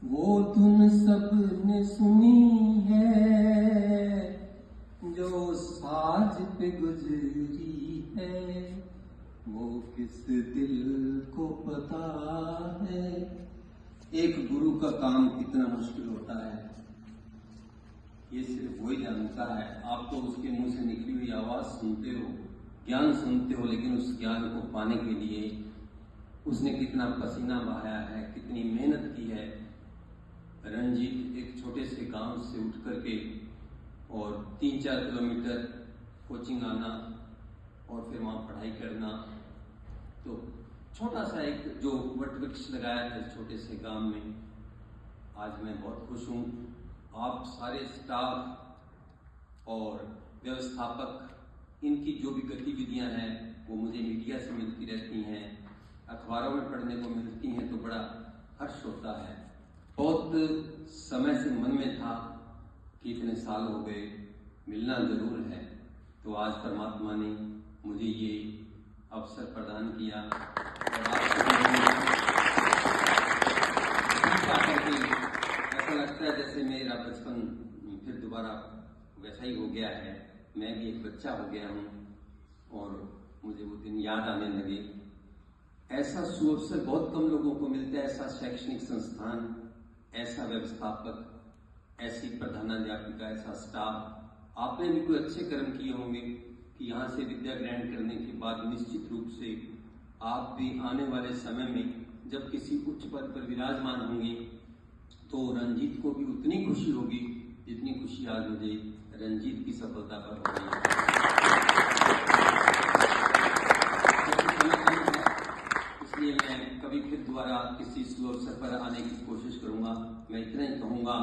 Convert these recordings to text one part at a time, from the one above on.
वो धुन सबने सुनी है जो साज पे गुजरी है, वो किस दिल को पता है। एक गुरु का काम कितना मुश्किल होता है ये सिर्फ वही जानता है। आप तो उसके मुंह से निकली हुई आवाज सुनते हो, ज्ञान सुनते हो, लेकिन उस ज्ञान को पाने के लिए उसने कितना पसीना बहाया है, कितनी मेहनत की है। रंजीत एक छोटे से गांव से उठ करके और 3-4 किलोमीटर कोचिंग आना और फिर वहाँ पढ़ाई करना, तो छोटा सा एक जो वट वृक्ष लगाया था इस छोटे से गांव में, आज मैं बहुत खुश हूँ। आप सारे स्टाफ और व्यवस्थापक, इनकी जो भी गतिविधियां हैं वो मुझे मीडिया से मिलती रहती हैं, अखबारों में पढ़ने को मिलती हैं, तो बड़ा हर्ष होता है। बहुत समय से मन में था कि इतने साल हो गए, मिलना जरूर है, तो आज परमात्मा ने मुझे ये अवसर प्रदान किया और ऐसा लगता है जैसे मेरा बचपन फिर दोबारा वैसा ही हो गया है। मैं भी एक बच्चा हो गया हूँ और मुझे वो दिन याद आने लगे। ऐसा सुअवसर बहुत कम लोगों को मिलता है, ऐसा शैक्षणिक संस्थान, ऐसा व्यवस्थापक, ऐसी प्रधानाध्यापिका, ऐसा स्टाफ। आपने भी कोई अच्छे कर्म किए होंगे कि यहाँ से विद्या ग्रहण करने के बाद निश्चित रूप से आप भी आने वाले समय में जब किसी उच्च पद पर विराजमान होंगे तो रंजीत को भी उतनी खुशी होगी जितनी खुशी आज मुझे रंजीत की सफलता पर हो रही है। इसलिए मैं कभी फिर दोबारा किसी सुअवसर पर आने की कोशिश करूंगा। मैं इतना ही कहूंगा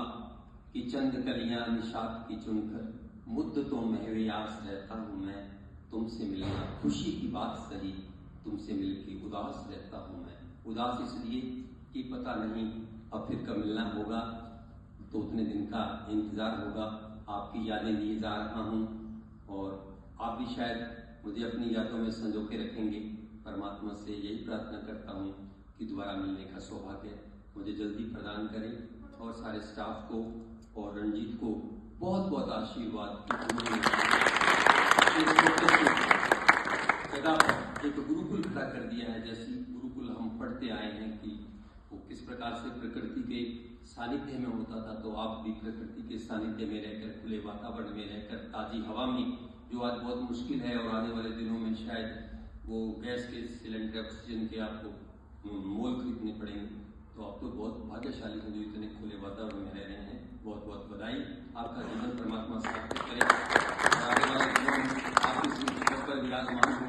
कि चंद कलियां निशात की चुनकर मुद्दतों में व्यास रहता हूं मैं, तुमसे मिलना खुशी की बात सही, तुमसे मिलके उदास रहता हूं मैं। उदास इसलिए कि पता नहीं अब फिर कब मिलना होगा, तो उतने दिन का इंतजार होगा। आपकी यादें लिए जा रहा हूं और आप भी शायद मुझे अपनी यादों में संजो के रखेंगे। परमात्मा से यही प्रार्थना करता हूं कि दोबारा मिलने का सौभाग्य मुझे जल्दी प्रदान करें और सारे स्टाफ को और रंजीत को बहुत बहुत आशीर्वाद। जगह पर एक गुरुकुल खड़ा कर दिया है, जैसे गुरुकुल हम पढ़ते आए हैं कि वो किस प्रकार से प्रकृति के सानिध्य में होता था, तो आप भी प्रकृति के सानिध्य में रहकर, खुले वातावरण में रहकर, ताजी हवा में, जो आज बहुत मुश्किल है और आने वाले दिनों में शायद वो गैस के सिलेंडर, ऑक्सीजन के आपको मोल खरीदने पड़ेंगे, तो आप तो बहुत भाग्यशाली हैं जो इतने खुले वातावरण में रह रहे हैं। बहुत बहुत बधाई, आपका जीवन परमात्मा सार्थक करे। आने वाले दिनों में आप इस पद पर विराजमान हो,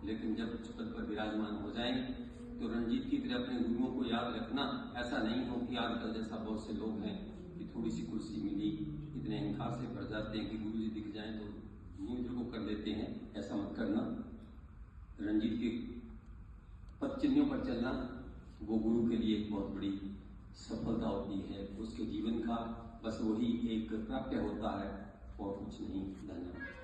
लेकिन जब उच्च पद पर विराजमान हो जाएंगे तो रंजीत की तरह अपने गुरुओं को याद रखना। ऐसा नहीं हो कि आजकल जैसा बहुत से लोग हैं कि थोड़ी सी कुर्सी मिली, इतने अहंकार से भर जाते हैं कि गुरु जी दिख जाएं तो मुंह को कर देते हैं। ऐसा मत करना। रंजीत के पद चिन्हों पर चलना वो गुरु के लिए एक बहुत बड़ी सफलता होती है। उसके जीवन का बस वही एक प्राप्य होता है और कुछ नहीं। धन्यवाद।